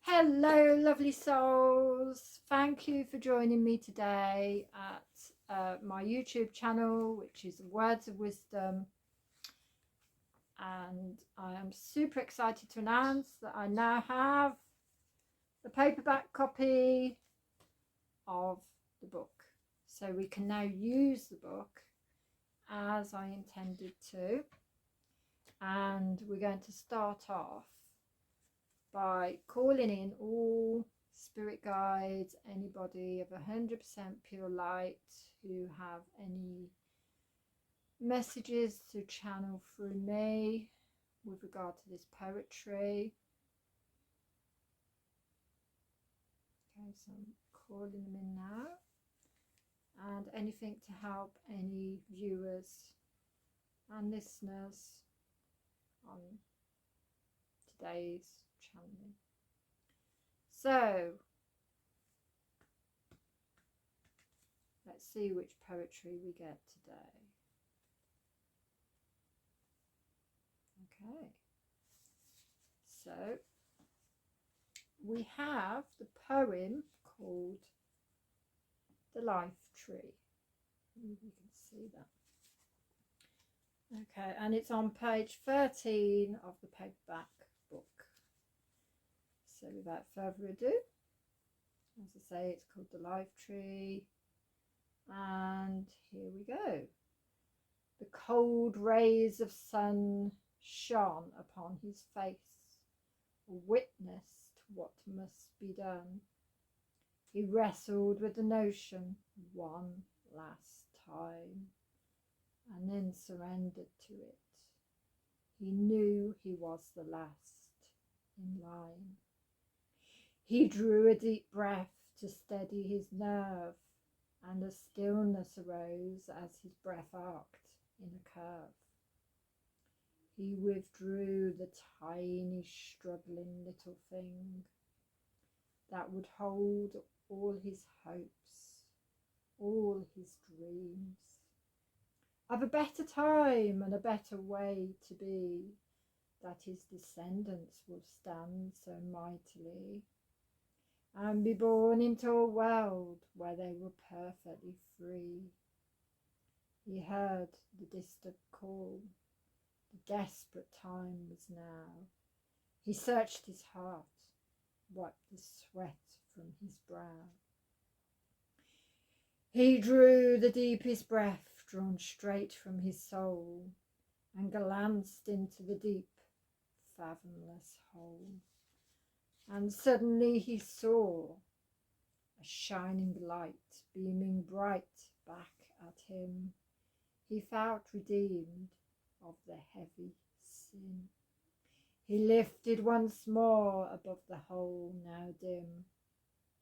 Hello, lovely souls. Thank you for joining me today at my YouTube channel, which is Words of Wisdom. And I am super excited to announce that I now have the paperback copy of the book. So we can now use the book as I intended to. And we're going to start off by calling in all spirit guides, anybody of 100% pure light who have any messages to channel through me with regard to this poetry. Okay, so I'm calling them in now, and anything to help any viewers and listeners on today's channeling. So let's see which poetry we get today. Okay, so we have the poem called The Life Tree. Maybe you can see that. Okay, and it's on page 13 of the paperback book. So without further ado, as I say, it's called The Life Tree, and here we go. The cold rays of sun shone upon his face, a witness to what must be done. He wrestled with the notion one last time, and then surrendered to it. He knew he was the last in line. He drew a deep breath to steady his nerve, and a stillness arose as his breath arced in a curve. He withdrew the tiny, struggling little thing that would hold all his hopes, all his dreams, of a better time and a better way to be, that his descendants will stand so mightily and be born into a world where they were perfectly free. He heard the distant call. The desperate time was now. He searched his heart, wiped the sweat from his brow. He drew the deepest breath drawn straight from his soul, and glanced into the deep, fathomless hole. And suddenly he saw a shining light beaming bright back at him. He felt redeemed of the heavy sin. He lifted once more above the hole now dim,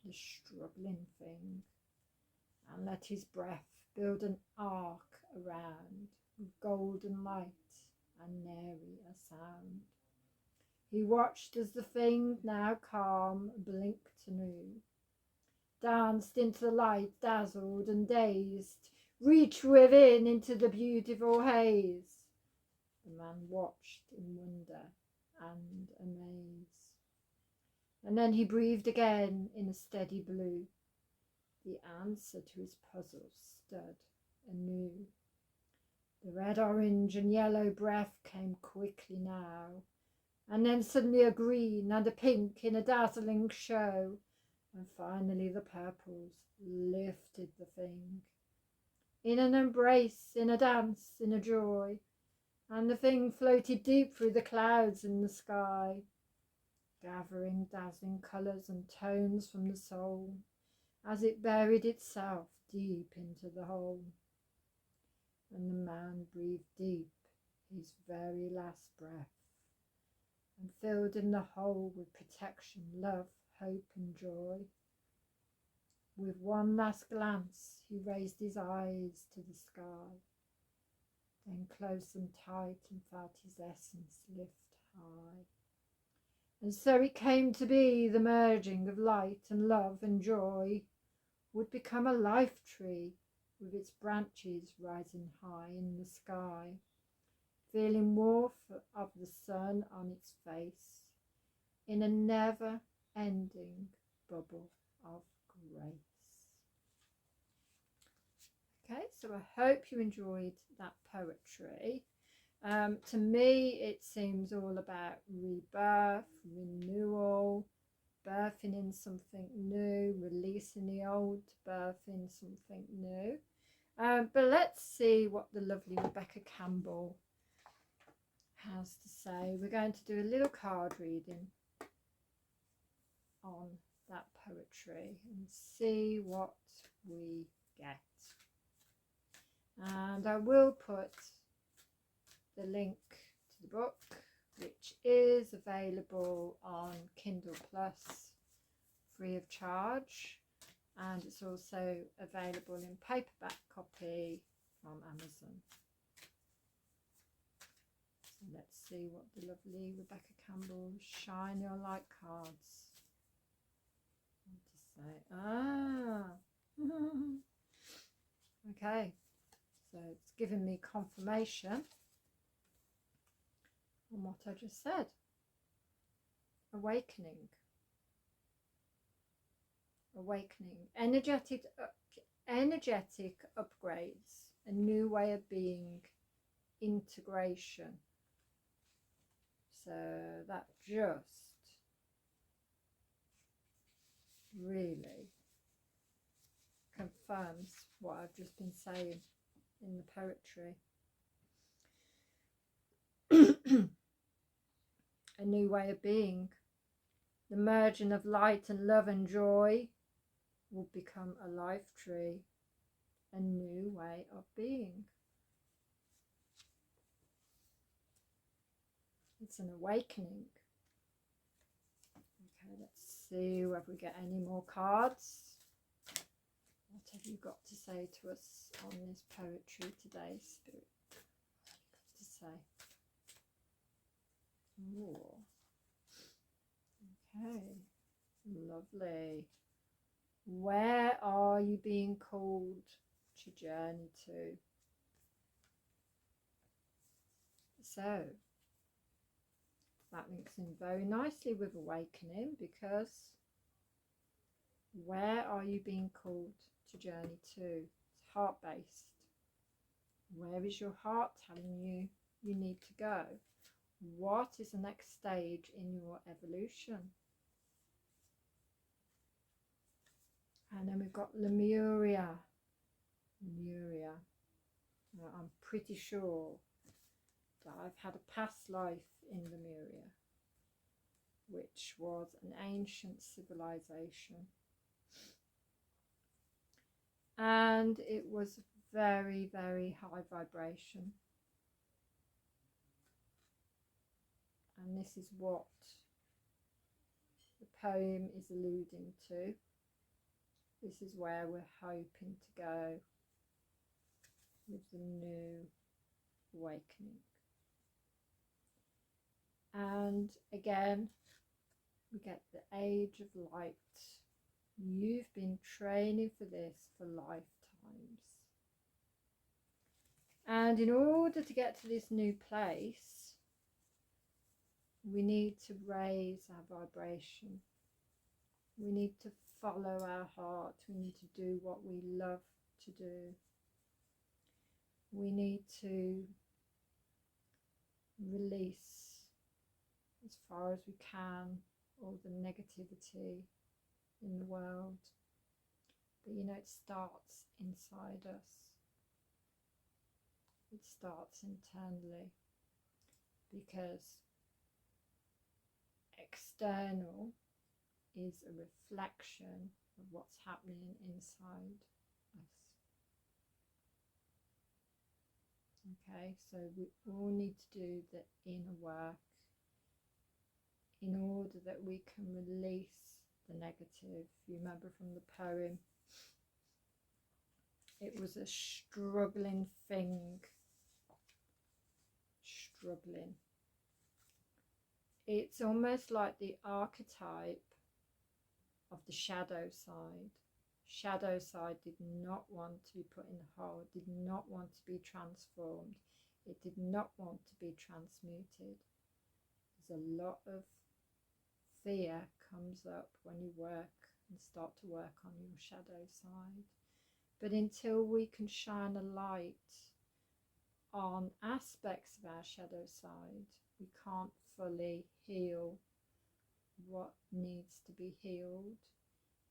the struggling thing, and let his breath build an arc around with golden light and nary a sound. He watched as the thing, now calm, blinked anew, danced into the light, dazzled and dazed, reached within into the beautiful haze. The man watched in wonder and amaze. And then he breathed again in a steady blue. The answer to his puzzle stood anew. The red, orange and yellow breath came quickly now, and then suddenly a green and a pink in a dazzling show, and finally the purples lifted the thing in an embrace, in a dance, in a joy, and the thing floated deep through the clouds in the sky, gathering dazzling colours and tones from the soul as it buried itself deep into the hole. And the man breathed deep his very last breath, and filled in the hole with protection, love, hope and joy. With one last glance he raised his eyes to the sky, then close them tight and felt his essence lift high. And so it came to be, the merging of light and love and joy, would become a life tree with its branches rising high in the sky, feeling warmth of the sun on its face in a never-ending bubble of grace. Okay, so I hope you enjoyed that poetry. To me, it seems all about rebirth, renewal, birthing in something new, releasing the old, birthing something new. But let's see what the lovely Rebecca Campbell has to say. We're going to do a little card reading on that poetry and see what we get. And I will put the link to the book, which is available on Kindle Plus free of charge, and it's also available in paperback copy from Amazon. So let's see what the lovely Rebecca Campbell Shine Your Light cards want to say. Okay, so it's given me confirmation on what I just said. Awakening, energetic upgrades, a new way of being, integration. So that just really confirms what I've just been saying in the poetry. A new way of being, the merging of light and love and joy will become a life tree, a new way of being. It's an awakening. Okay, let's see whether we get any more cards. What have you got to say to us on this poetry today, Spirit? What have you got to say? Ooh. Okay, lovely. Where are you being called to journey to? So that links in very nicely with awakening, because where are you being called to journey to? It's heart-based. Where is your heart telling you you need to go? What is the next stage in your evolution? And then we've got Lemuria. Now, I'm pretty sure that I've had a past life in Lemuria, which was an ancient civilization. And it was very, very high vibration. And this is what the poem is alluding to. This is where we're hoping to go with the new awakening. And again, we get the age of light. You've been training for this for lifetimes. And in order to get to this new place, we need to raise our vibration. We need to follow our heart. We need to do what we love to do. We need to release as far as we can all the negativity in the world. But you know, it starts inside us. It starts internally, because external is a reflection of what's happening inside us. Okay, so we all need to do the inner work in order that we can release the negative. You remember from the poem, it was a struggling thing, struggling. It's almost like the archetype of the shadow side, shadow side did not want to be put in the hole, did not want to be transformed, it did not want to be transmuted. There's a lot of fear comes up when you work and start to work on your shadow side. But until we can shine a light on aspects of our shadow side, we can't fully heal what needs to be healed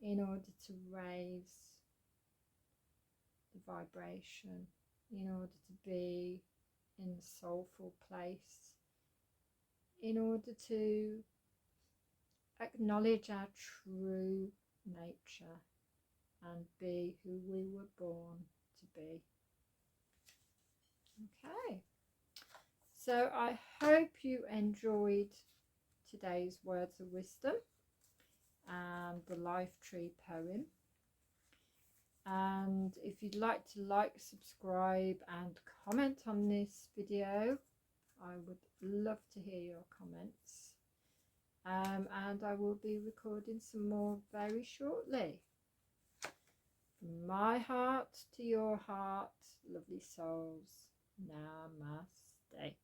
in order to raise the vibration, in order to be in a soulful place, in order to acknowledge our true nature and be who we were born to be. Okay, so I hope you enjoyed today's words of wisdom and the life tree poem. And if you'd like to subscribe and comment on this video, I would love to hear your comments. And I will be recording some more very shortly. From my heart to your heart, lovely souls, namaste.